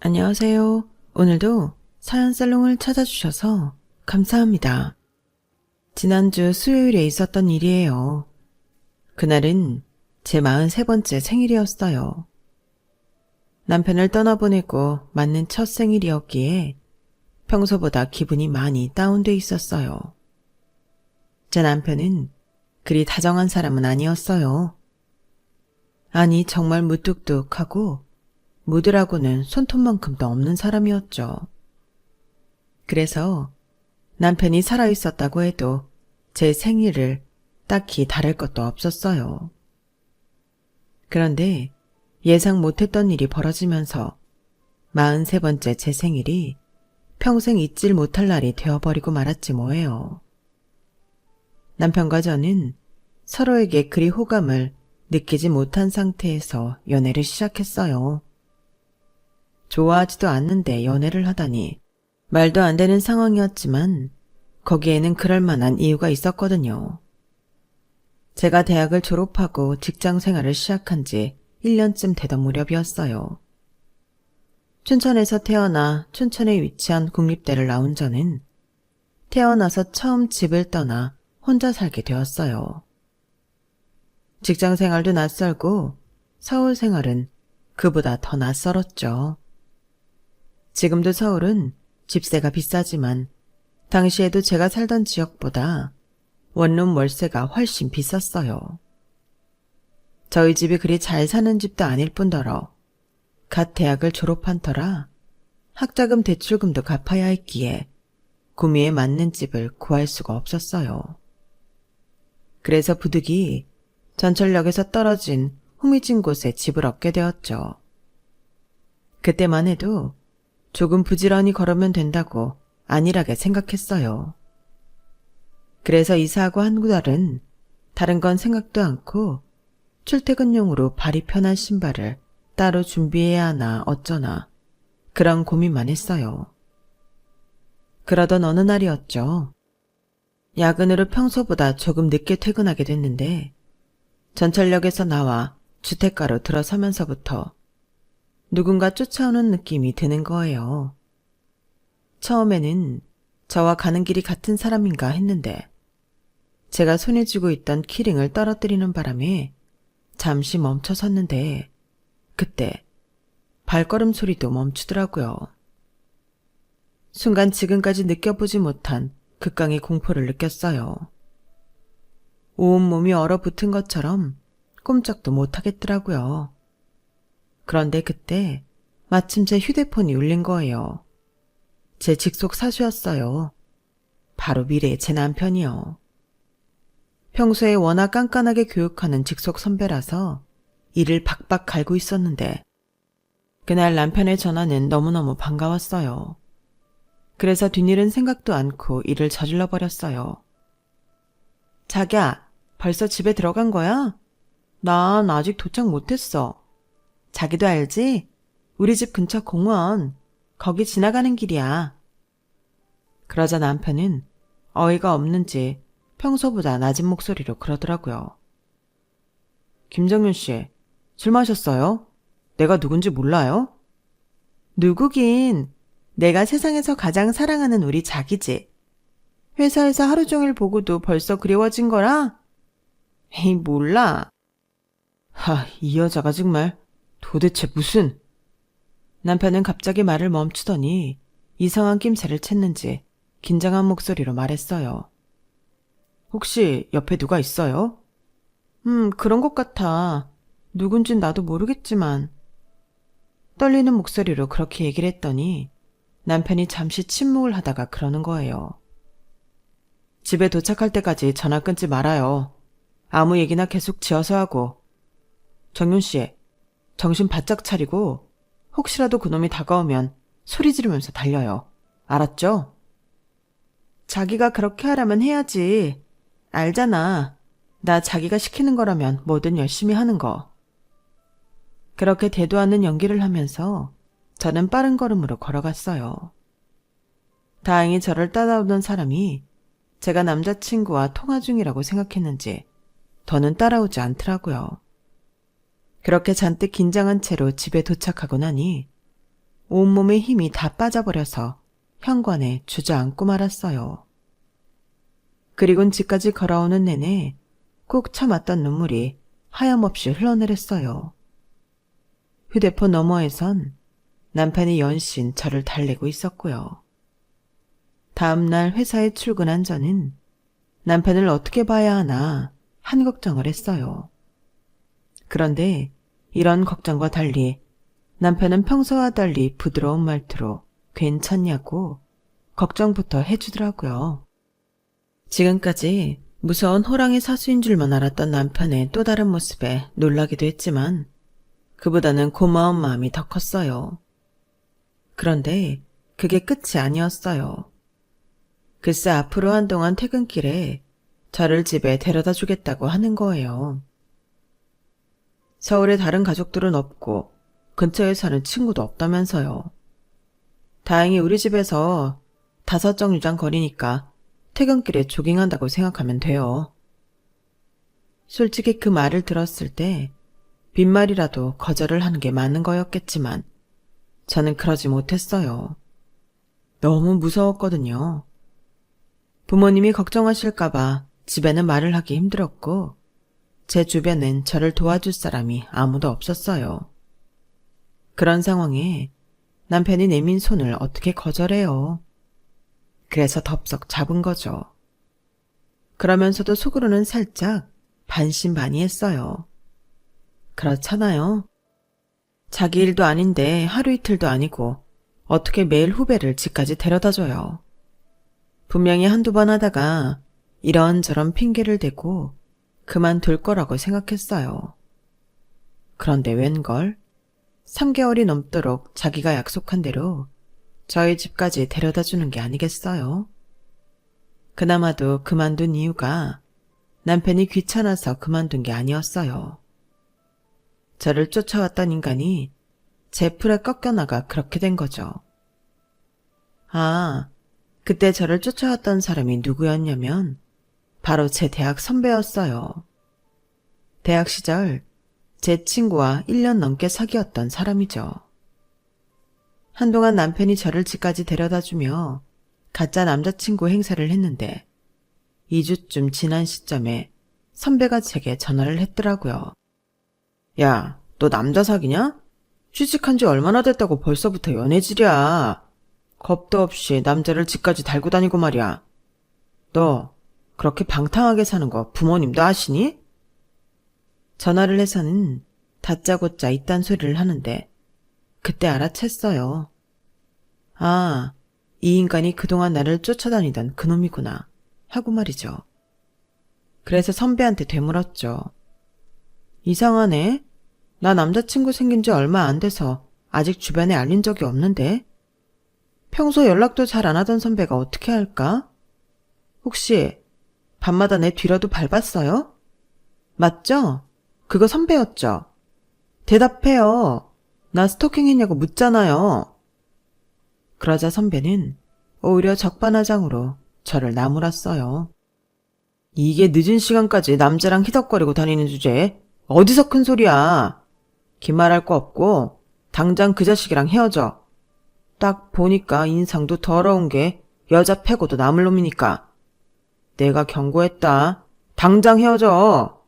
안녕하세요. 오늘도 사연 살롱을 찾아주셔서 감사합니다. 지난주 수요일에 있었던 일이에요. 그날은 제 43번째 생일이었어요. 남편을 떠나보내고 맞는 첫 생일이었기에 평소보다 기분이 많이 다운돼 있었어요. 제 남편은 그리 다정한 사람은 아니었어요. 아니, 정말 무뚝뚝하고 무드라고는 손톱만큼도 없는 사람이었죠. 그래서 남편이 살아있었다고 해도 제 생일을 딱히 다를 것도 없었어요. 그런데 예상 못했던 일이 벌어지면서 43번째 제 생일이 평생 잊질 못할 날이 되어버리고 말았지 뭐예요. 남편과 저는 서로에게 그리 호감을 느끼지 못한 상태에서 연애를 시작했어요. 좋아하지도 않는데 연애를 하다니 말도 안 되는 상황이었지만 거기에는 그럴 만한 이유가 있었거든요. 제가 대학을 졸업하고 직장 생활을 시작한 지 1년쯤 되던 무렵이었어요. 춘천에서 태어나 춘천에 위치한 국립대를 나온 저는 태어나서 처음 집을 떠나 혼자 살게 되었어요. 직장 생활도 낯설고 서울 생활은 그보다 더 낯설었죠. 지금도 서울은 집세가 비싸지만 당시에도 제가 살던 지역보다 원룸 월세가 훨씬 비쌌어요. 저희 집이 그리 잘 사는 집도 아닐 뿐더러 갓 대학을 졸업한 터라 학자금 대출금도 갚아야 했기에 구미에 맞는 집을 구할 수가 없었어요. 그래서 부득이 전철역에서 떨어진 후미진 곳에 집을 얻게 되었죠. 그때만 해도 조금 부지런히 걸으면 된다고 안일하게 생각했어요. 그래서 이사하고 한 달은 다른 건 생각도 않고 출퇴근용으로 발이 편한 신발을 따로 준비해야 하나 어쩌나 그런 고민만 했어요. 그러던 어느 날이었죠. 야근으로 평소보다 조금 늦게 퇴근하게 됐는데 전철역에서 나와 주택가로 들어서면서부터 누군가 쫓아오는 느낌이 드는 거예요. 처음에는 저와 가는 길이 같은 사람인가 했는데 제가 손에 쥐고 있던 키링을 떨어뜨리는 바람에 잠시 멈춰 섰는데 그때 발걸음 소리도 멈추더라고요. 순간 지금까지 느껴보지 못한 극강의 공포를 느꼈어요. 온몸이 얼어붙은 것처럼 꼼짝도 못하겠더라고요. 그런데 그때 마침 제 휴대폰이 울린 거예요. 제 직속 사수였어요. 바로 미래의 제 남편이요. 평소에 워낙 깐깐하게 교육하는 직속 선배라서 이를 박박 갈고 있었는데 그날 남편의 전화는 너무너무 반가웠어요. 그래서 뒷일은 생각도 않고 일을 저질러 버렸어요. 자기야, 벌써 집에 들어간 거야? 난 아직 도착 못했어. 자기도 알지? 우리 집 근처 공원, 거기 지나가는 길이야. 그러자 남편은 어이가 없는지 평소보다 낮은 목소리로 그러더라고요. 김정윤 씨, 술 마셨어요? 내가 누군지 몰라요? 누구긴 내가 세상에서 가장 사랑하는 우리 자기지. 회사에서 하루 종일 보고도 벌써 그리워진 거라? 에이, 몰라. 이 여자가 정말 도대체 무슨... 남편은 갑자기 말을 멈추더니 이상한 낌새를 챘는지 긴장한 목소리로 말했어요. 혹시 옆에 누가 있어요? 그런 것 같아. 누군진 나도 모르겠지만. 떨리는 목소리로 그렇게 얘기를 했더니 남편이 잠시 침묵을 하다가 그러는 거예요. 집에 도착할 때까지 전화 끊지 말아요. 아무 얘기나 계속 지어서 하고. 정윤 씨, 정신 바짝 차리고 혹시라도 그놈이 다가오면 소리 지르면서 달려요. 알았죠? 자기가 그렇게 하라면 해야지. 알잖아. 나 자기가 시키는 거라면 뭐든 열심히 하는 거. 그렇게 대도 않는 연기를 하면서 저는 빠른 걸음으로 걸어갔어요. 다행히 저를 따라오던 사람이 제가 남자친구와 통화 중이라고 생각했는지 더는 따라오지 않더라고요. 그렇게 잔뜩 긴장한 채로 집에 도착하고 나니 온몸의 힘이 다 빠져버려서 현관에 주저앉고 말았어요. 그리곤 집까지 걸어오는 내내 꾹 참았던 눈물이 하염없이 흘러내렸어요. 휴대폰 너머에선 남편이 연신 저를 달래고 있었고요. 다음날 회사에 출근한 저는 남편을 어떻게 봐야 하나 한 걱정을 했어요. 그런데 이런 걱정과 달리 남편은 평소와 달리 부드러운 말투로 괜찮냐고 걱정부터 해주더라고요. 지금까지 무서운 호랑이 사수인 줄만 알았던 남편의 또 다른 모습에 놀라기도 했지만 그보다는 고마운 마음이 더 컸어요. 그런데 그게 끝이 아니었어요. 글쎄 앞으로 한동안 퇴근길에 저를 집에 데려다 주겠다고 하는 거예요. 서울에 다른 가족들은 없고 근처에 사는 친구도 없다면서요. 다행히 우리 집에서 5정류장 거리니까 퇴근길에 조깅한다고 생각하면 돼요. 솔직히 그 말을 들었을 때 빈말이라도 거절을 하는 게 맞는 거였겠지만 저는 그러지 못했어요. 너무 무서웠거든요. 부모님이 걱정하실까봐 집에는 말을 하기 힘들었고 제 주변엔 저를 도와줄 사람이 아무도 없었어요. 그런 상황에 남편이 내민 손을 어떻게 거절해요. 그래서 덥석 잡은 거죠. 그러면서도 속으로는 살짝 반신반의했어요. 그렇잖아요. 자기 일도 아닌데 하루 이틀도 아니고 어떻게 매일 후배를 집까지 데려다줘요. 분명히 한두 번 하다가 이런저런 핑계를 대고 그만둘 거라고 생각했어요. 그런데 웬걸 3개월이 넘도록 자기가 약속한 대로 저희 집까지 데려다 주는 게 아니겠어요? 그나마도 그만둔 이유가 남편이 귀찮아서 그만둔 게 아니었어요. 저를 쫓아왔던 인간이 제 풀에 꺾여나가 그렇게 된 거죠. 아, 그때 저를 쫓아왔던 사람이 누구였냐면 바로 제 대학 선배였어요. 대학 시절 제 친구와 1년 넘게 사귀었던 사람이죠. 한동안 남편이 저를 집까지 데려다주며 가짜 남자친구 행세를 했는데 2주쯤 지난 시점에 선배가 제게 전화를 했더라고요. 야, 너 남자 사귀냐? 취직한 지 얼마나 됐다고 벌써부터 연애질이야. 겁도 없이 남자를 집까지 달고 다니고 말이야. 너 그렇게 방탕하게 사는 거 부모님도 아시니? 전화를 해서는 다짜고짜 이딴 소리를 하는데 그때 알아챘어요. 아, 이 인간이 그동안 나를 쫓아다니던 그놈이구나 하고 말이죠. 그래서 선배한테 되물었죠. 이상하네. 나 남자친구 생긴 지 얼마 안 돼서 아직 주변에 알린 적이 없는데. 평소 연락도 잘 안 하던 선배가 어떻게 할까? 혹시 밤마다 내 뒤라도 밟았어요? 맞죠? 그거 선배였죠? 대답해요. 나 스토킹했냐고 묻잖아요. 그러자 선배는 오히려 적반하장으로 저를 나무랐어요. 이게 늦은 시간까지 남자랑 희덕거리고 다니는 주제에 어디서 큰 소리야. 기말할 거 없고 당장 그 자식이랑 헤어져. 딱 보니까 인상도 더러운 게 여자 패고도 남을 놈이니까. 내가 경고했다. 당장 헤어져.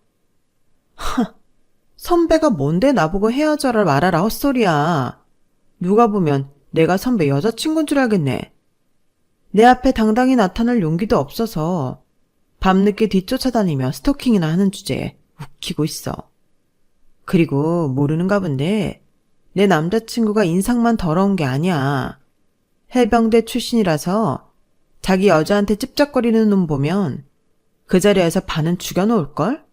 하, 선배가 뭔데 나보고 헤어져라 말아라 헛소리야. 누가 보면 내가 선배 여자친구인 줄 알겠네. 내 앞에 당당히 나타날 용기도 없어서 밤늦게 뒤쫓아다니며 스토킹이나 하는 주제에 웃기고 있어. 그리고 모르는가 본데 내 남자친구가 인상만 더러운 게 아니야. 해병대 출신이라서 자기 여자한테 찝쩍거리는 놈 보면 그 자리에서 반은 죽여놓을걸?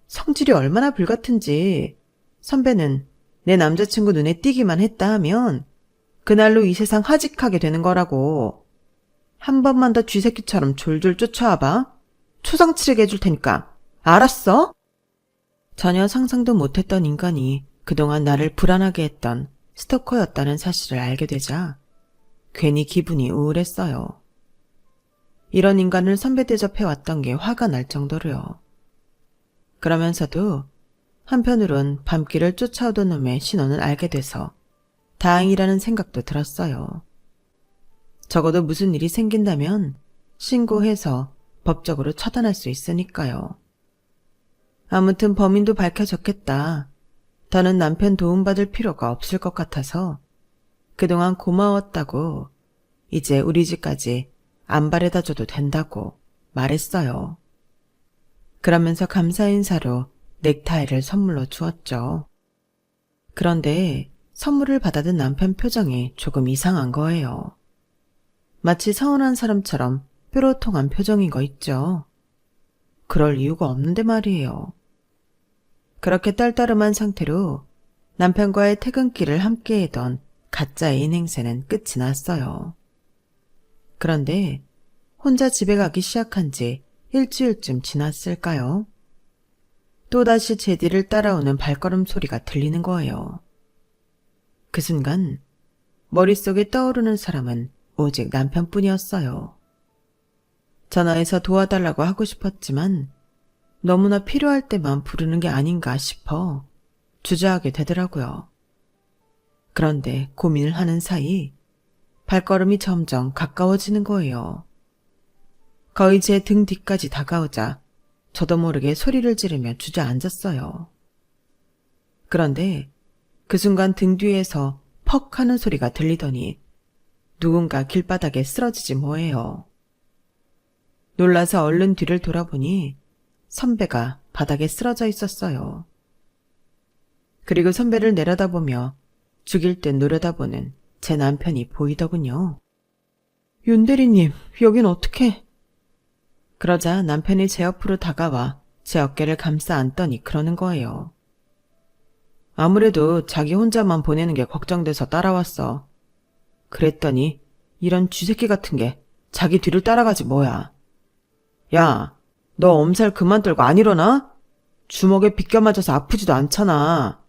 성질이 얼마나 불같은지 선배는 내 남자친구 눈에 띄기만 했다 하면 그날로 이 세상 하직하게 되는 거라고. 한 번만 더 쥐새끼처럼 졸졸 쫓아와봐. 초상 치르게 해줄 테니까. 알았어? 전혀 상상도 못했던 인간이 그동안 나를 불안하게 했던 스토커였다는 사실을 알게 되자 괜히 기분이 우울했어요. 이런 인간을 선배 대접해왔던 게 화가 날 정도로요. 그러면서도 한편으론 밤길을 쫓아오던 놈의 신원을 알게 돼서 다행이라는 생각도 들었어요. 적어도 무슨 일이 생긴다면 신고해서 법적으로 처단할 수 있으니까요. 아무튼 범인도 밝혀졌겠다. 더는 남편 도움받을 필요가 없을 것 같아서 그동안 고마웠다고 이제 우리 집까지 안 바래다 줘도 된다고 말했어요. 그러면서 감사 인사로 넥타이를 선물로 주었죠. 그런데 선물을 받아든 남편 표정이 조금 이상한 거예요. 마치 서운한 사람처럼 뾰로통한 표정인 거 있죠. 그럴 이유가 없는데 말이에요. 그렇게 떨떠름한 상태로 남편과의 퇴근길을 함께하던 가짜 애인 행세는 끝이 났어요. 그런데 혼자 집에 가기 시작한 지 일주일쯤 지났을까요? 또다시 제 뒤를 따라오는 발걸음 소리가 들리는 거예요. 그 순간 머릿속에 떠오르는 사람은 오직 남편뿐이었어요. 전화해서 도와달라고 하고 싶었지만 너무나 필요할 때만 부르는 게 아닌가 싶어 주저하게 되더라고요. 그런데 고민을 하는 사이 발걸음이 점점 가까워지는 거예요. 거의 제 등 뒤까지 다가오자 저도 모르게 소리를 지르며 주저앉았어요. 그런데 그 순간 등 뒤에서 퍽 하는 소리가 들리더니 누군가 길바닥에 쓰러지지 뭐예요. 놀라서 얼른 뒤를 돌아보니 선배가 바닥에 쓰러져 있었어요. 그리고 선배를 내려다보며 죽일 듯 노려다보는 제 남편이 보이더군요. 윤대리님, 여긴 어떻게? 그러자 남편이 제 옆으로 다가와 제 어깨를 감싸 안더니 그러는 거예요. 아무래도 자기 혼자만 보내는 게 걱정돼서 따라왔어. 그랬더니 이런 쥐새끼 같은 게 자기 뒤를 따라가지 뭐야. 야, 너 엄살 그만 떨고 안 일어나? 주먹에 비껴 맞아서 아프지도 않잖아.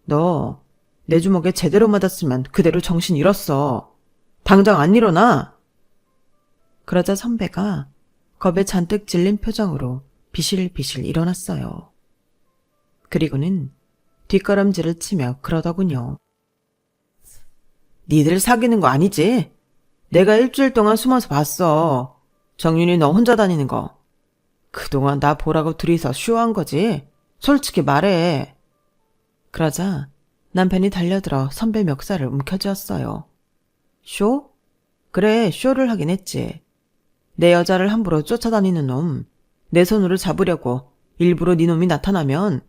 너 내 주먹에 제대로 맞았으면 그대로 정신 잃었어. 당장 안 일어나? 그러자 선배가 겁에 잔뜩 질린 표정으로 비실비실 일어났어요. 그리고는 뒷걸음질을 치며 그러더군요. 니들 사귀는 거 아니지? 내가 일주일 동안 숨어서 봤어. 정윤이 너 혼자 다니는 거. 그동안 나 보라고 둘이서 쇼한 거지? 솔직히 말해. 그러자 남편이 달려들어 선배 멱살을 움켜쥐었어요. 쇼? 그래, 쇼를 하긴 했지. 내 여자를 함부로 쫓아다니는 놈, 내 손으로 잡으려고 일부러 네 놈이 나타나면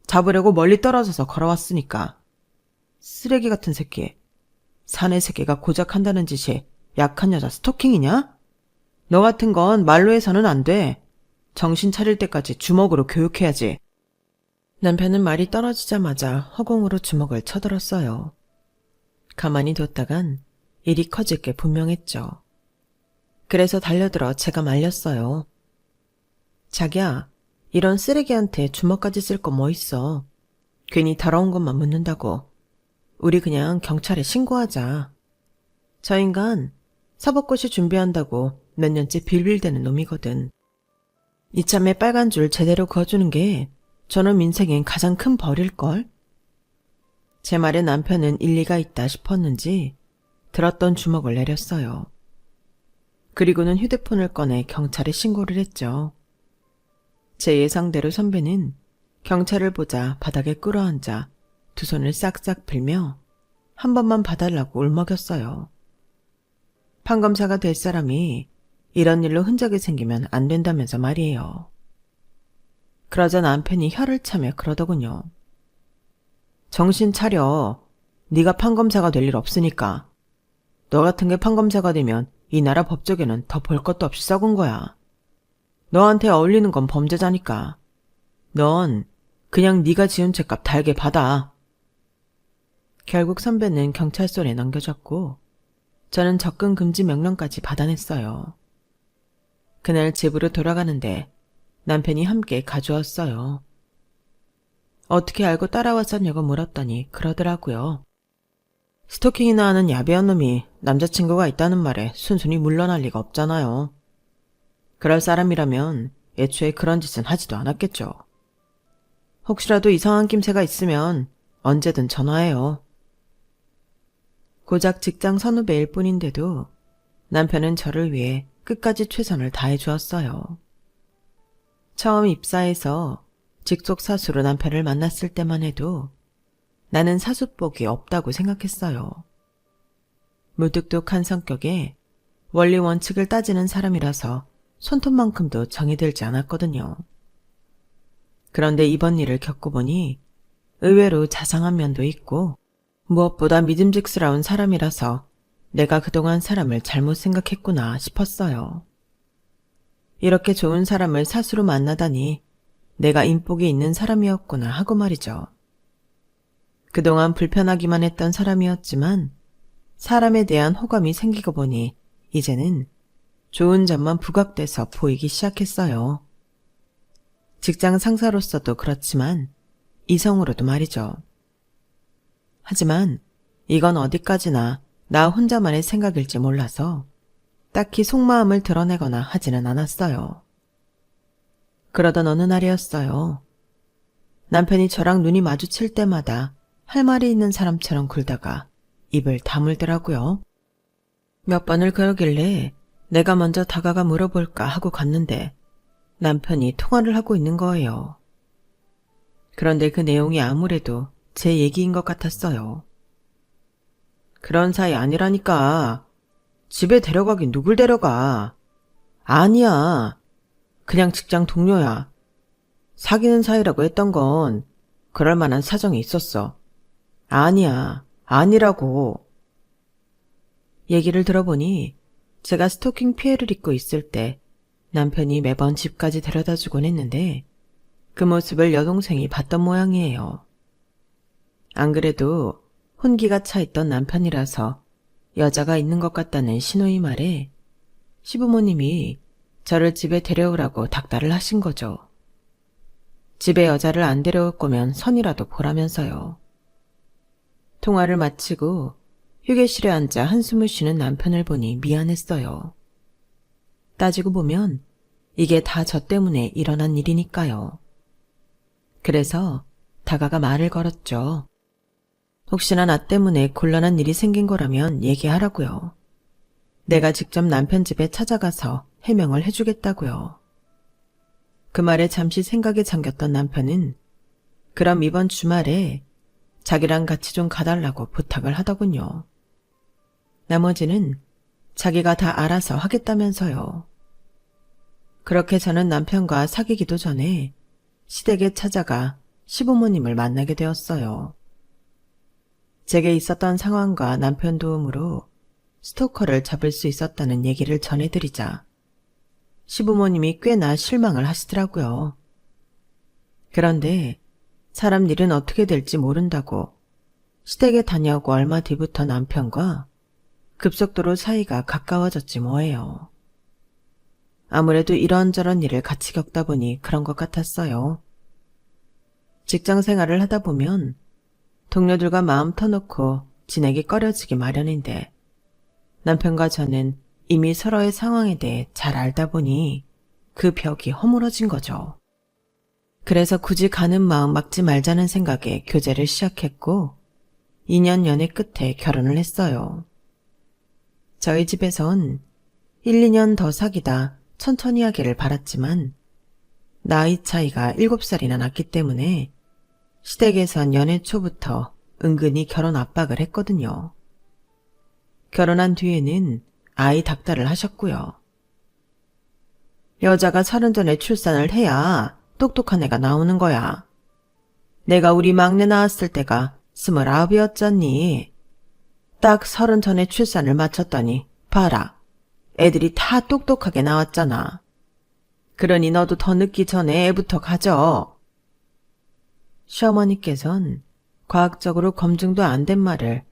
잡으려고 멀리 떨어져서 걸어왔으니까. 쓰레기 같은 새끼. 사내 새끼가 고작 한다는 짓이 약한 여자 스토킹이냐? 너 같은 건 말로 해서는 안 돼. 정신 차릴 때까지 주먹으로 교육해야지. 남편은 말이 떨어지자마자 허공으로 주먹을 쳐들었어요. 가만히 뒀다간 일이 커질 게 분명했죠. 그래서 달려들어 제가 말렸어요. 자기야, 이런 쓰레기한테 주먹까지 쓸 거 뭐 있어. 괜히 더러운 것만 묻는다고. 우리 그냥 경찰에 신고하자. 저 인간 사법고시 준비한다고 몇 년째 빌빌대는 놈이거든. 이참에 빨간 줄 제대로 그어주는 게 저놈 인생엔 가장 큰 벌일걸? 제 말에 남편은 일리가 있다 싶었는지 들었던 주먹을 내렸어요. 그리고는 휴대폰을 꺼내 경찰에 신고를 했죠. 제 예상대로 선배는 경찰을 보자 바닥에 꿇어앉아 두 손을 싹싹 빌며 한 번만 봐달라고 울먹였어요. 판검사가 될 사람이 이런 일로 흔적이 생기면 안 된다면서 말이에요. 그러자 남편이 혀를 차며 그러더군요. 정신 차려. 네가 판검사가 될 일 없으니까. 너 같은 게 판검사가 되면 이 나라 법조계는 더 볼 것도 없이 썩은 거야. 너한테 어울리는 건 범죄자니까. 넌 그냥 네가 지은 죄값 달게 받아. 결국 선배는 경찰서에 넘겨졌고 저는 접근 금지 명령까지 받아냈어요. 그날 집으로 돌아가는데 남편이 함께 가져왔어요. 어떻게 알고 따라왔었냐고 물었더니 그러더라고요. 스토킹이나 하는 야비한 놈이 남자친구가 있다는 말에 순순히 물러날 리가 없잖아요. 그럴 사람이라면 애초에 그런 짓은 하지도 않았겠죠. 혹시라도 이상한 낌새가 있으면 언제든 전화해요. 고작 직장 선후배일 뿐인데도 남편은 저를 위해 끝까지 최선을 다해 주었어요. 처음 입사해서 직속 사수로 남편을 만났을 때만 해도 나는 사수복이 없다고 생각했어요. 무뚝뚝한 성격에 원리 원칙을 따지는 사람이라서 손톱만큼도 정이 들지 않았거든요. 그런데 이번 일을 겪어보니 의외로 자상한 면도 있고 무엇보다 믿음직스러운 사람이라서 내가 그동안 사람을 잘못 생각했구나 싶었어요. 이렇게 좋은 사람을 사수로 만나다니 내가 인복이 있는 사람이었구나 하고 말이죠. 그동안 불편하기만 했던 사람이었지만 사람에 대한 호감이 생기고 보니 이제는 좋은 점만 부각돼서 보이기 시작했어요. 직장 상사로서도 그렇지만 이성으로도 말이죠. 하지만 이건 어디까지나 나 혼자만의 생각일지 몰라서 딱히 속마음을 드러내거나 하지는 않았어요. 그러던 어느 날이었어요. 남편이 저랑 눈이 마주칠 때마다 할 말이 있는 사람처럼 굴다가 입을 다물더라고요. 몇 번을 그러길래 내가 먼저 다가가 물어볼까 하고 갔는데 남편이 통화를 하고 있는 거예요. 그런데 그 내용이 아무래도 제 얘기인 것 같았어요. 그런 사이 아니라니까. 집에 데려가긴 누굴 데려가. 아니야. 그냥 직장 동료야. 사귀는 사이라고 했던 건 그럴 만한 사정이 있었어. 아니야. 아니라고. 얘기를 들어보니 제가 스토킹 피해를 입고 있을 때 남편이 매번 집까지 데려다 주곤 했는데 그 모습을 여동생이 봤던 모양이에요. 안 그래도 혼기가 차 있던 남편이라서 여자가 있는 것 같다는 신호의 말에 시부모님이 저를 집에 데려오라고 닥달을 하신 거죠. 집에 여자를 안 데려올 거면 선이라도 보라면서요. 통화를 마치고 휴게실에 앉아 한숨을 쉬는 남편을 보니 미안했어요. 따지고 보면 이게 다 저 때문에 일어난 일이니까요. 그래서 다가가 말을 걸었죠. 혹시나 나 때문에 곤란한 일이 생긴 거라면 얘기하라고요. 내가 직접 남편 집에 찾아가서 해명을 해주겠다고요. 그 말에 잠시 생각에 잠겼던 남편은 그럼 이번 주말에 자기랑 같이 좀 가달라고 부탁을 하더군요. 나머지는 자기가 다 알아서 하겠다면서요. 그렇게 저는 남편과 사귀기도 전에 시댁에 찾아가 시부모님을 만나게 되었어요. 제게 있었던 상황과 남편 도움으로 스토커를 잡을 수 있었다는 얘기를 전해드리자 시부모님이 꽤나 실망을 하시더라고요. 그런데 사람 일은 어떻게 될지 모른다고 시댁에 다녀오고 얼마 뒤부터 남편과 급속도로 사이가 가까워졌지 뭐예요. 아무래도 이런저런 일을 같이 겪다 보니 그런 것 같았어요. 직장 생활을 하다 보면 동료들과 마음 터놓고 지내기 꺼려지기 마련인데 남편과 저는 이미 서로의 상황에 대해 잘 알다 보니 그 벽이 허물어진 거죠. 그래서 굳이 가는 마음 막지 말자는 생각에 교제를 시작했고 2년 연애 끝에 결혼을 했어요. 저희 집에선 1, 2년 더 사귀다 천천히 하기를 바랐지만 나이 차이가 7살이나 났기 때문에 시댁에선 연애 초부터 은근히 결혼 압박을 했거든요. 결혼한 뒤에는 아이 닥달을 하셨고요. 여자가 30 전에 출산을 해야 똑똑한 애가 나오는 거야. 내가 우리 막내 낳았을 때가 29이었잖니. 딱 30 전에 출산을 마쳤더니 봐라. 애들이 다 똑똑하게 나왔잖아. 그러니 너도 더 늦기 전에 애부터 가져. 시어머니께선 과학적으로 검증도 안 된 말을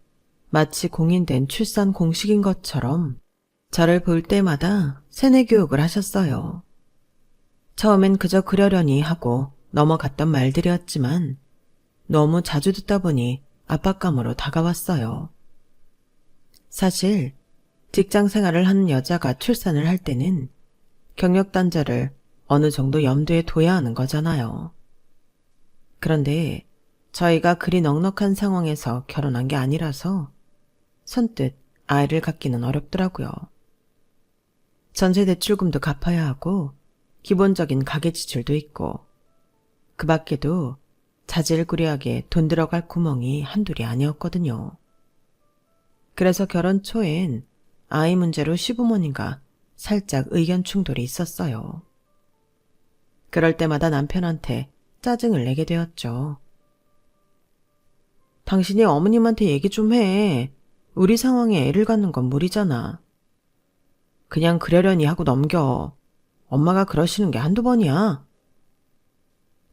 마치 공인된 출산 공식인 것처럼 저를 볼 때마다 세뇌 교육을 하셨어요. 처음엔 그저 그러려니 하고 넘어갔던 말들이었지만 너무 자주 듣다 보니 압박감으로 다가왔어요. 사실 직장 생활을 하는 여자가 출산을 할 때는 경력 단절을 어느 정도 염두에 둬야 하는 거잖아요. 그런데 저희가 그리 넉넉한 상황에서 결혼한 게 아니라서 선뜻 아이를 갖기는 어렵더라고요. 전세 대출금도 갚아야 하고 기본적인 가계 지출도 있고 그 밖에도 자질구레하게 돈 들어갈 구멍이 한둘이 아니었거든요. 그래서 결혼 초엔 아이 문제로 시부모님과 살짝 의견 충돌이 있었어요. 그럴 때마다 남편한테 짜증을 내게 되었죠. 당신이 어머님한테 얘기 좀 해. 우리 상황에 애를 갖는 건 무리잖아. 그냥 그러려니 하고 넘겨. 엄마가 그러시는 게 한두 번이야.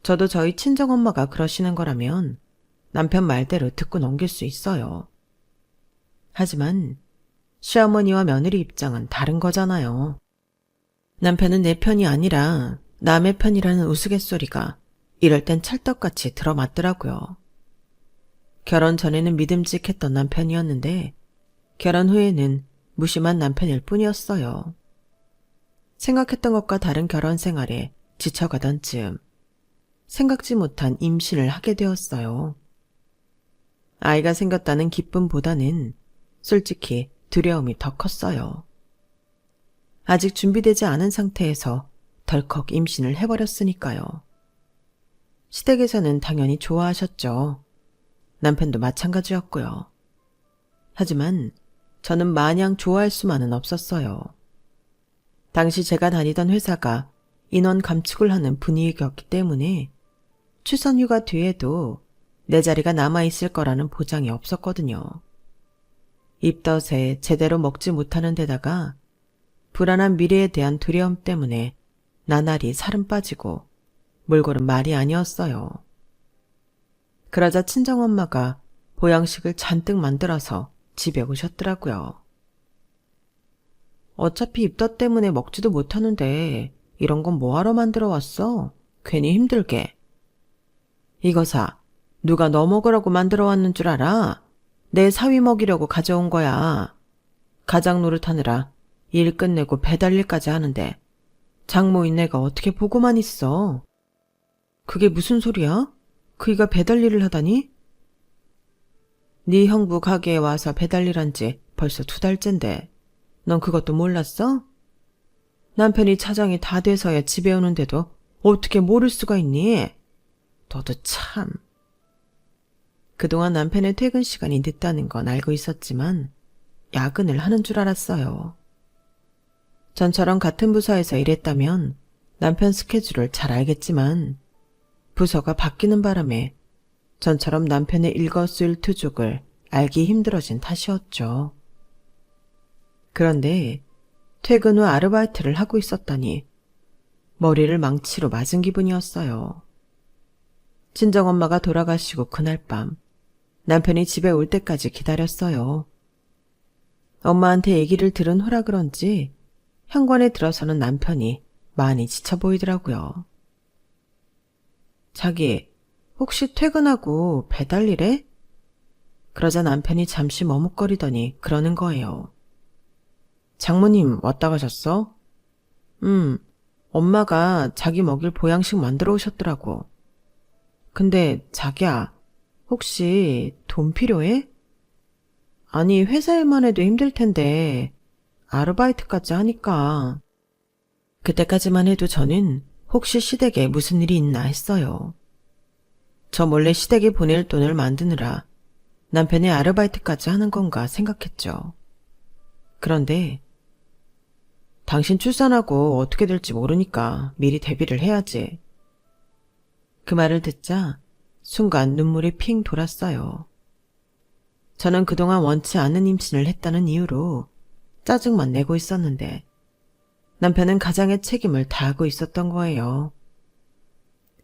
저도 저희 친정엄마가 그러시는 거라면 남편 말대로 듣고 넘길 수 있어요. 하지만 시어머니와 며느리 입장은 다른 거잖아요. 남편은 내 편이 아니라 남의 편이라는 우스갯소리가 이럴 땐 찰떡같이 들어맞더라고요. 결혼 전에는 믿음직했던 남편이었는데 결혼 후에는 무심한 남편일 뿐이었어요. 생각했던 것과 다른 결혼 생활에 지쳐가던 즈음 생각지 못한 임신을 하게 되었어요. 아이가 생겼다는 기쁨보다는 솔직히 두려움이 더 컸어요. 아직 준비되지 않은 상태에서 덜컥 임신을 해버렸으니까요. 시댁에서는 당연히 좋아하셨죠. 남편도 마찬가지였고요. 하지만 저는 마냥 좋아할 수만은 없었어요. 당시 제가 다니던 회사가 인원 감축을 하는 분위기였기 때문에 출산휴가 뒤에도 내 자리가 남아있을 거라는 보장이 없었거든요. 입덧에 제대로 먹지 못하는 데다가 불안한 미래에 대한 두려움 때문에 나날이 살은 빠지고 몰골은 말이 아니었어요. 그러자 친정엄마가 보양식을 잔뜩 만들어서 집에 오셨더라고요. 어차피 입덧 때문에 먹지도 못하는데 이런 건 뭐하러 만들어 왔어? 괜히 힘들게. 이거 사. 누가 너 먹으라고 만들어 왔는 줄 알아? 내 사위 먹이려고 가져온 거야. 가장 노릇하느라 일 끝내고 배달일까지 하는데 장모인 내가 어떻게 보고만 있어. 그게 무슨 소리야? 그이가 배달일을 하다니? 네 형부 가게에 와서 배달일한 지 벌써 2달째인데 넌 그것도 몰랐어? 남편이 차장이 다 돼서야 집에 오는데도 어떻게 모를 수가 있니? 너도 참. 그동안 남편의 퇴근 시간이 늦다는 건 알고 있었지만 야근을 하는 줄 알았어요. 전처럼 같은 부서에서 일했다면 남편 스케줄을 잘 알겠지만 부서가 바뀌는 바람에 전처럼 남편의 일거수일투족을 알기 힘들어진 탓이었죠. 그런데 퇴근 후 아르바이트를 하고 있었다니 머리를 망치로 맞은 기분이었어요. 친정엄마가 돌아가시고 그날 밤 남편이 집에 올 때까지 기다렸어요. 엄마한테 얘기를 들은 후라 그런지 현관에 들어서는 남편이 많이 지쳐 보이더라고요. 자기, 혹시 퇴근하고 배달일해? 그러자 남편이 잠시 머뭇거리더니 그러는 거예요. 장모님 왔다 가셨어? 엄마가 자기 먹일 보양식 만들어 오셨더라고. 근데 자기야, 혹시 돈 필요해? 아니, 회사 일만 해도 힘들 텐데 아르바이트까지 하니까. 그때까지만 해도 저는 혹시 시댁에 무슨 일이 있나 했어요. 저 몰래 시댁에 보낼 돈을 만드느라 남편의 아르바이트까지 하는 건가 생각했죠. 그런데 당신 출산하고 어떻게 될지 모르니까 미리 대비를 해야지. 그 말을 듣자 순간 눈물이 핑 돌았어요. 저는 그동안 원치 않는 임신을 했다는 이유로 짜증만 내고 있었는데 남편은 가장의 책임을 다하고 있었던 거예요.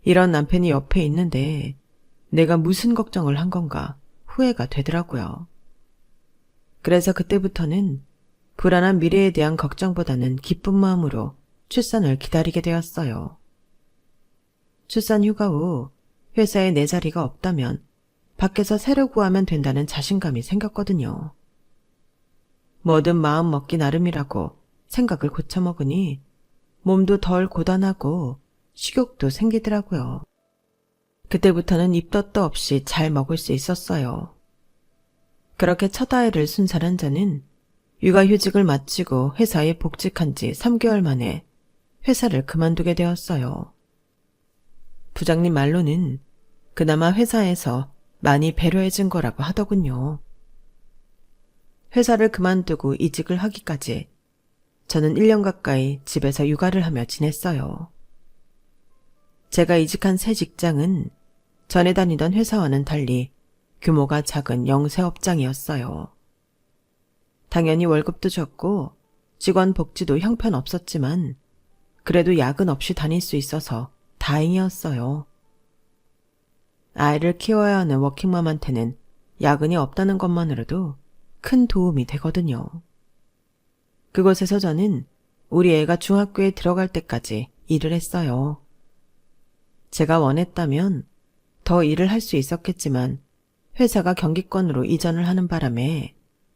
이런 남편이 옆에 있는데 내가 무슨 걱정을 한 건가 후회가 되더라고요. 그래서 그때부터는 불안한 미래에 대한 걱정보다는 기쁜 마음으로 출산을 기다리게 되었어요. 출산 휴가 후 회사에 내 자리가 없다면 밖에서 새로 구하면 된다는 자신감이 생겼거든요. 뭐든 마음 먹기 나름이라고 생각을 고쳐먹으니 몸도 덜 고단하고 식욕도 생기더라고요. 그때부터는 입덧도 없이 잘 먹을 수 있었어요. 그렇게 첫 아이를 순산한 저는 육아휴직을 마치고 회사에 복직한 지 3개월 만에 회사를 그만두게 되었어요. 부장님 말로는 그나마 회사에서 많이 배려해준 거라고 하더군요. 회사를 그만두고 이직을 하기까지 저는 1년 가까이 집에서 육아를 하며 지냈어요. 제가 이직한 새 직장은 전에 다니던 회사와는 달리 규모가 작은 영세업장이었어요. 당연히 월급도 적고 직원 복지도 형편없었지만 그래도 야근 없이 다닐 수 있어서 다행이었어요. 아이를 키워야 하는 워킹맘한테는 야근이 없다는 것만으로도 큰 도움이 되거든요. 그곳에서 저는 우리 애가 중학교에 들어갈 때까지 일을 했어요. 제가 원했다면 더 일을 할 수 있었겠지만 회사가 경기권으로 이전을 하는 바람에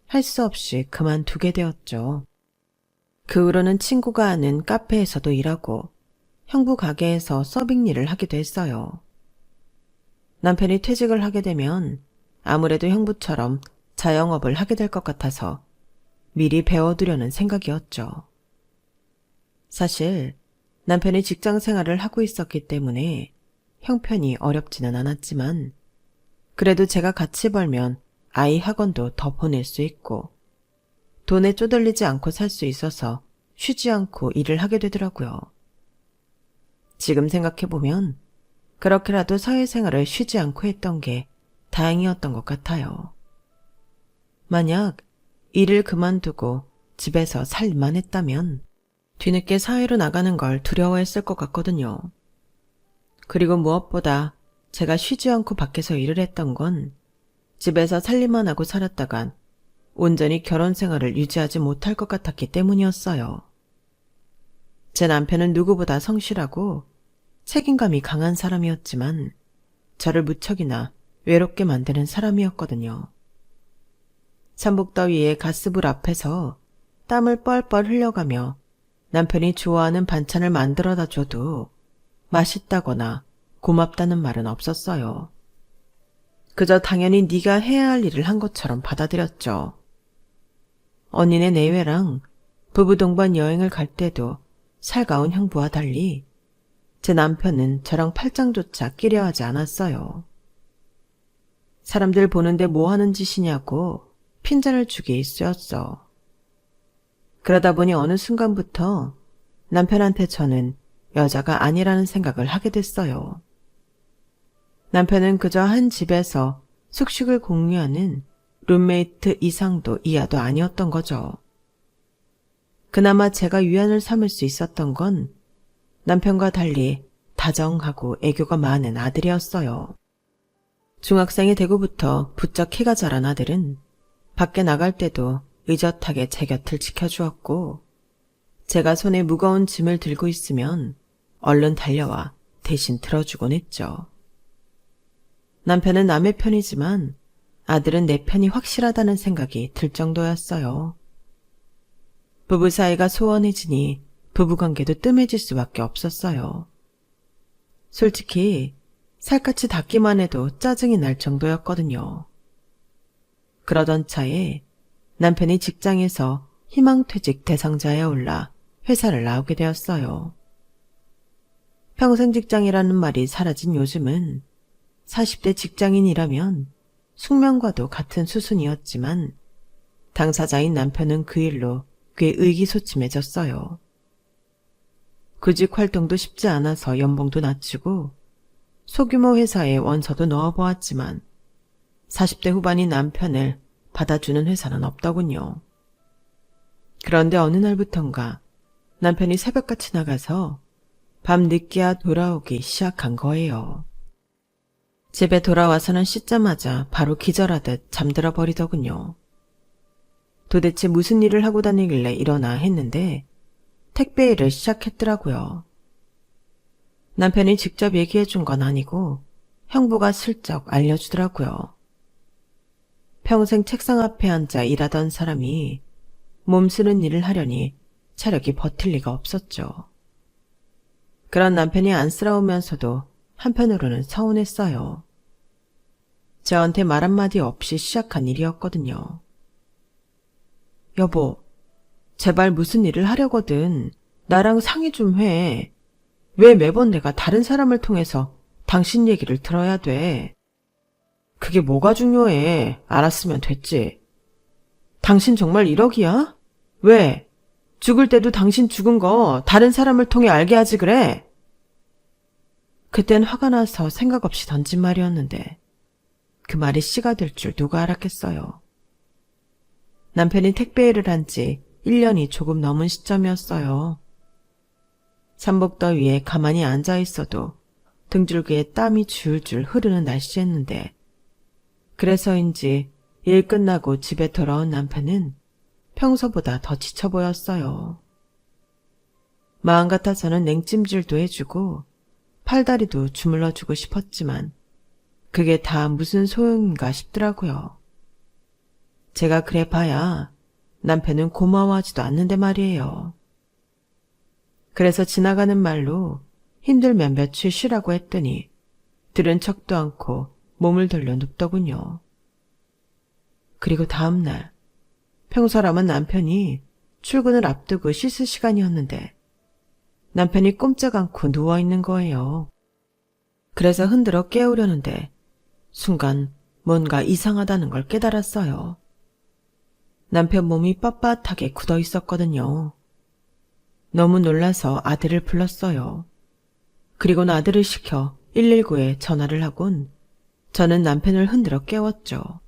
할 수 없이 그만두게 되었죠. 그 후로는 친구가 아는 카페에서도 일하고 형부 가게에서 서빙 일을 하기도 했어요. 남편이 퇴직을 하게 되면 아무래도 형부처럼 자영업을 하게 될 것 같아서 미리 배워두려는 생각이었죠. 사실 남편이 직장 생활을 하고 있었기 때문에 형편이 어렵지는 않았지만 그래도 제가 같이 벌면 아이 학원도 더 보낼 수 있고 돈에 쪼들리지 않고 살 수 있어서 쉬지 않고 일을 하게 되더라고요. 지금 생각해보면 그렇게라도 사회생활을 쉬지 않고 했던 게 다행이었던 것 같아요. 만약 일을 그만두고 집에서 살만 했다면 뒤늦게 사회로 나가는 걸 두려워했을 것 같거든요. 그리고 무엇보다 제가 쉬지 않고 밖에서 일을 했던 건 집에서 살림만 하고 살았다간 온전히 결혼 생활을 유지하지 못할 것 같았기 때문이었어요. 제 남편은 누구보다 성실하고 책임감이 강한 사람이었지만 저를 무척이나 외롭게 만드는 사람이었거든요. 삼복더위에 가스불 앞에서 땀을 뻘뻘 흘려가며 남편이 좋아하는 반찬을 만들어다 줘도 맛있다거나 고맙다는 말은 없었어요. 그저 당연히 네가 해야 할 일을 한 것처럼 받아들였죠. 언니네 내외랑 부부 동반 여행을 갈 때도 살가운 형부와 달리 제 남편은 저랑 팔짱조차 끼려 하지 않았어요. 사람들 보는데 뭐 하는 짓이냐고 핀잔을 주기 일쑤였어. 그러다 보니 어느 순간부터 남편한테 저는 여자가 아니라는 생각을 하게 됐어요. 남편은 그저 한 집에서 숙식을 공유하는 룸메이트 이상도 이하도 아니었던 거죠. 그나마 제가 위안을 삼을 수 있었던 건 남편과 달리 다정하고 애교가 많은 아들이었어요. 중학생이 되고부터 부쩍 키가 자란 아들은 밖에 나갈 때도 의젓하게 제 곁을 지켜주었고 제가 손에 무거운 짐을 들고 있으면 얼른 달려와 대신 들어주곤 했죠. 남편은 남의 편이지만 아들은 내 편이 확실하다는 생각이 들 정도였어요. 부부 사이가 소원해지니 부부관계도 뜸해질 수밖에 없었어요. 솔직히 살갗이 닿기만 해도 짜증이 날 정도였거든요. 그러던 차에 남편이 직장에서 희망퇴직 대상자에 올라 회사를 나오게 되었어요. 평생 직장이라는 말이 사라진 요즘은 40대 직장인이라면 숙명과도 같은 수순이었지만 당사자인 남편은 그 일로 꽤 의기소침해졌어요. 구직 활동도 쉽지 않아서 연봉도 낮추고 소규모 회사에 원서도 넣어보았지만 40대 후반인 남편을 받아주는 회사는 없더군요. 그런데 어느 날부턴가 남편이 새벽같이 나가서 밤 늦게야 돌아오기 시작한 거예요. 집에 돌아와서는 씻자마자 바로 기절하듯 잠들어 버리더군요. 도대체 무슨 일을 하고 다니길래 일어나 했는데 택배 일을 시작했더라고요. 남편이 직접 얘기해 준 건 아니고 형부가 슬쩍 알려주더라고요. 평생 책상 앞에 앉아 일하던 사람이 몸 쓰는 일을 하려니 체력이 버틸 리가 없었죠. 그런 남편이 안쓰러우면서도 한편으로는 서운했어요. 저한테 말 한마디 없이 시작한 일이었거든요. 여보, 제발 무슨 일을 하려거든 나랑 상의 좀 해. 왜 매번 내가 다른 사람을 통해서 당신 얘기를 들어야 돼? 그게 뭐가 중요해. 알았으면 됐지. 당신 정말 1억이야? 왜? 죽을 때도 당신 죽은 거 다른 사람을 통해 알게 하지 그래? 그땐 화가 나서 생각 없이 던진 말이었는데 그 말이 씨가 될 줄 누가 알았겠어요. 남편이 택배 일을 한 지 1년이 조금 넘은 시점이었어요. 삼복더위에 가만히 앉아 있어도 등줄기에 땀이 줄줄 흐르는 날씨였는데 그래서인지 일 끝나고 집에 돌아온 남편은 평소보다 더 지쳐 보였어요. 마음 같아서는 냉찜질도 해주고 팔다리도 주물러주고 싶었지만 그게 다 무슨 소용인가 싶더라고요. 제가 그래 봐야 남편은 고마워하지도 않는데 말이에요. 그래서 지나가는 말로 힘들면 며칠 쉬라고 했더니 들은 척도 않고 몸을 돌려 눕더군요. 그리고 다음날 평소라면 남편이 출근을 앞두고 씻을 시간이었는데 남편이 꼼짝 않고 누워있는 거예요. 그래서 흔들어 깨우려는데 순간 뭔가 이상하다는 걸 깨달았어요. 남편 몸이 빳빳하게 굳어 있었거든요. 너무 놀라서 아들을 불렀어요. 그리고는 아들을 시켜 119에 전화를 하곤 저는 남편을 흔들어 깨웠죠.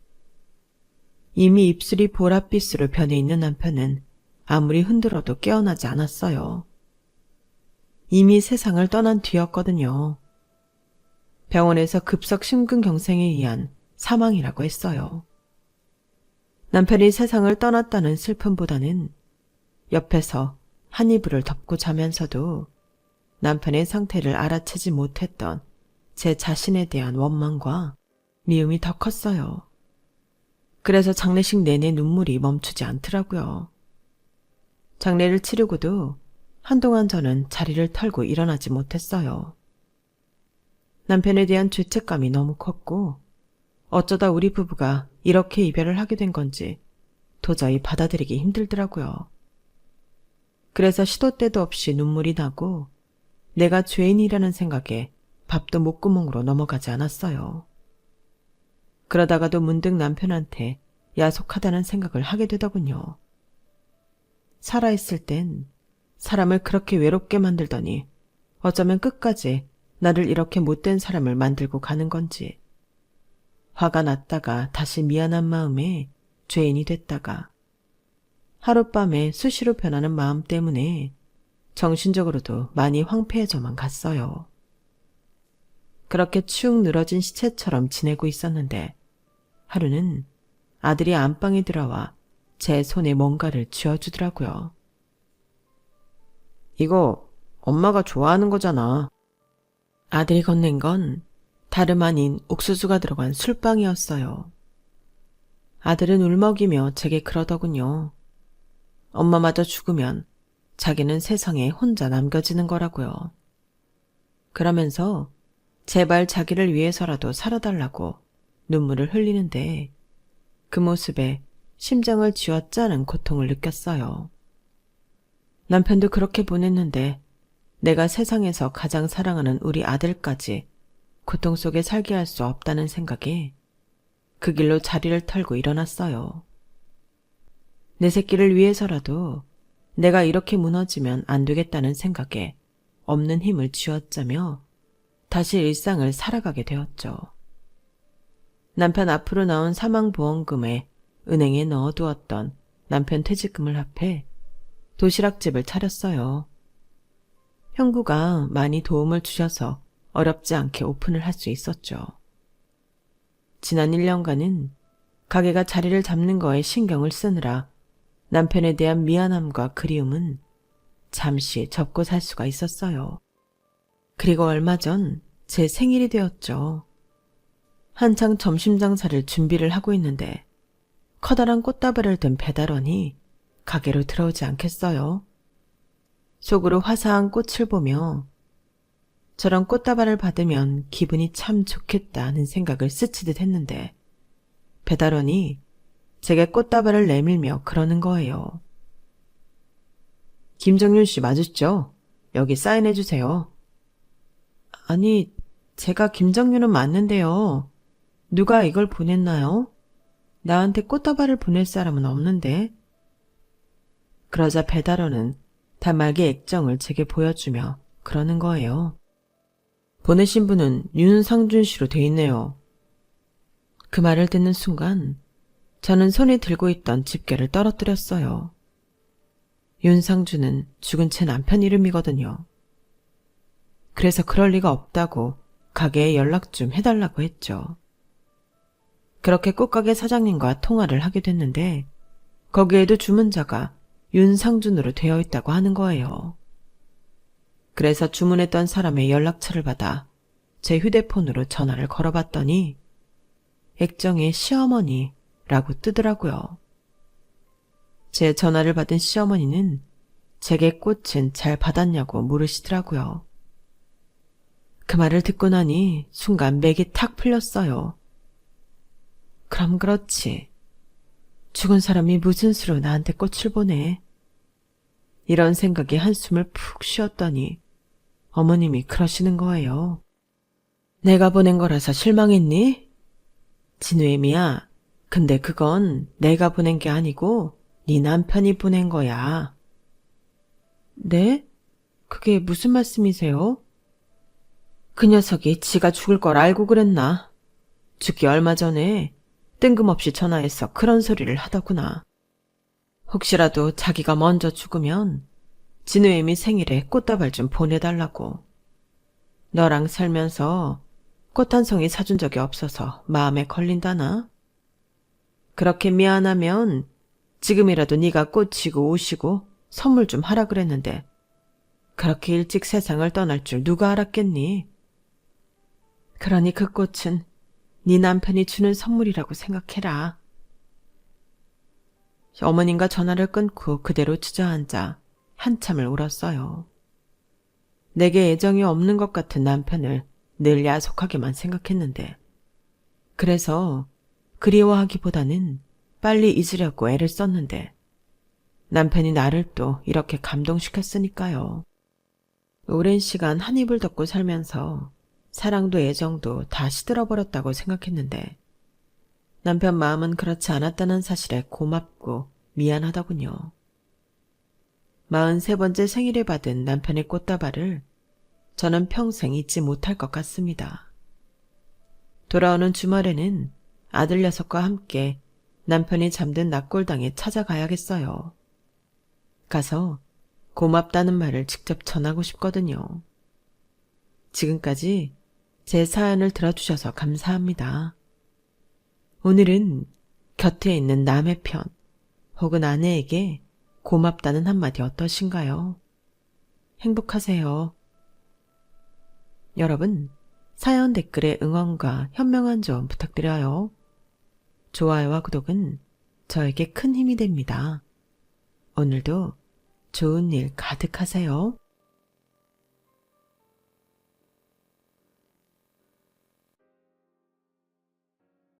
이미 입술이 보랏빛으로 변해 있는 남편은 아무리 흔들어도 깨어나지 않았어요. 이미 세상을 떠난 뒤였거든요. 병원에서 급성 심근경색에 의한 사망이라고 했어요. 남편이 세상을 떠났다는 슬픔보다는 옆에서 한 이불을 덮고 자면서도 남편의 상태를 알아채지 못했던 제 자신에 대한 원망과 미움이 더 컸어요. 그래서 장례식 내내 눈물이 멈추지 않더라고요. 장례를 치르고도 한동안 저는 자리를 털고 일어나지 못했어요. 남편에 대한 죄책감이 너무 컸고 어쩌다 우리 부부가 이렇게 이별을 하게 된 건지 도저히 받아들이기 힘들더라고요. 그래서 시도 때도 없이 눈물이 나고 내가 죄인이라는 생각에 밥도 목구멍으로 넘어가지 않았어요. 그러다가도 문득 남편한테 야속하다는 생각을 하게 되더군요. 살아있을 땐 사람을 그렇게 외롭게 만들더니 어쩌면 끝까지 나를 이렇게 못된 사람을 만들고 가는 건지. 화가 났다가 다시 미안한 마음에 죄인이 됐다가 하룻밤에 수시로 변하는 마음 때문에 정신적으로도 많이 황폐해져만 갔어요. 그렇게 축 늘어진 시체처럼 지내고 있었는데 하루는 아들이 안방에 들어와 제 손에 뭔가를 쥐어주더라고요. 이거 엄마가 좋아하는 거잖아. 아들이 건넨 건 다름 아닌 옥수수가 들어간 술빵이었어요. 아들은 울먹이며 제게 그러더군요. 엄마마저 죽으면 자기는 세상에 혼자 남겨지는 거라고요. 그러면서 제발 자기를 위해서라도 살아달라고 눈물을 흘리는데 그 모습에 심장을 쥐어짜는 고통을 느꼈어요. 남편도 그렇게 보냈는데 내가 세상에서 가장 사랑하는 우리 아들까지 고통 속에 살게 할 수 없다는 생각에 그 길로 자리를 털고 일어났어요. 내 새끼를 위해서라도 내가 이렇게 무너지면 안 되겠다는 생각에 없는 힘을 쥐어짜며 다시 일상을 살아가게 되었죠. 남편 앞으로 나온 사망보험금에 은행에 넣어두었던 남편 퇴직금을 합해 도시락집을 차렸어요. 형부가 많이 도움을 주셔서 어렵지 않게 오픈을 할 수 있었죠. 지난 1년간은 가게가 자리를 잡는 거에 신경을 쓰느라 남편에 대한 미안함과 그리움은 잠시 접고 살 수가 있었어요. 그리고 얼마 전 제 생일이 되었죠. 한창 점심 장사를 준비를 하고 있는데 커다란 꽃다발을 든 배달원이 가게로 들어오지 않겠어요? 속으로 화사한 꽃을 보며 저런 꽃다발을 받으면 기분이 참 좋겠다는 생각을 스치듯 했는데 배달원이 제게 꽃다발을 내밀며 그러는 거예요. 김정윤 씨 맞으시죠? 여기 사인해 주세요. 아니, 제가 김정윤은 맞는데요. 누가 이걸 보냈나요? 나한테 꽃다발을 보낼 사람은 없는데. 그러자 배달원은 단말기 액정을 제게 보여주며 그러는 거예요. 보내신 분은 윤상준 씨로 돼 있네요. 그 말을 듣는 순간 저는 손에 들고 있던 집게를 떨어뜨렸어요. 윤상준은 죽은 제 남편 이름이거든요. 그래서 그럴 리가 없다고 가게에 연락 좀 해달라고 했죠. 그렇게 꽃가게 사장님과 통화를 하게 됐는데 거기에도 주문자가 윤상준으로 되어 있다고 하는 거예요. 그래서 주문했던 사람의 연락처를 받아 제 휴대폰으로 전화를 걸어봤더니 액정에 시어머니라고 뜨더라고요. 제 전화를 받은 시어머니는 제게 꽃은 잘 받았냐고 물으시더라고요. 그 말을 듣고 나니 순간 맥이 탁 풀렸어요. 그럼 그렇지. 죽은 사람이 무슨 수로 나한테 꽃을 보내. 이런 생각에 한숨을 푹 쉬었더니 어머님이 그러시는 거예요. 내가 보낸 거라서 실망했니? 진우애미야, 근데 그건 내가 보낸 게 아니고 네 남편이 보낸 거야. 네? 그게 무슨 말씀이세요? 그 녀석이 지가 죽을 걸 알고 그랬나? 죽기 얼마 전에 뜬금없이 전화해서 그런 소리를 하더구나. 혹시라도 자기가 먼저 죽으면 진우애미 생일에 꽃다발 좀 보내달라고. 너랑 살면서 꽃 한 송이 사준 적이 없어서 마음에 걸린다나? 그렇게 미안하면 지금이라도 네가 꽃이고 옷이고 선물 좀 하라 그랬는데 그렇게 일찍 세상을 떠날 줄 누가 알았겠니? 그러니 그 꽃은 네 남편이 주는 선물이라고 생각해라. 어머님과 전화를 끊고 그대로 주저앉아 한참을 울었어요. 내게 애정이 없는 것 같은 남편을 늘 야속하게만 생각했는데 그래서 그리워하기보다는 빨리 잊으려고 애를 썼는데 남편이 나를 또 이렇게 감동시켰으니까요. 오랜 시간 한 입을 덮고 살면서 사랑도 애정도 다 시들어버렸다고 생각했는데 남편 마음은 그렇지 않았다는 사실에 고맙고 미안하더군요. 43번째 생일에 받은 남편의 꽃다발을 저는 평생 잊지 못할 것 같습니다. 돌아오는 주말에는 아들 녀석과 함께 남편이 잠든 낙골당에 찾아가야겠어요. 가서 고맙다는 말을 직접 전하고 싶거든요. 지금까지 제 사연을 들어주셔서 감사합니다. 오늘은 곁에 있는 남의 편 혹은 아내에게 고맙다는 한마디 어떠신가요? 행복하세요. 여러분, 사연 댓글에 응원과 현명한 조언 부탁드려요. 좋아요와 구독은 저에게 큰 힘이 됩니다. 오늘도 좋은 일 가득하세요.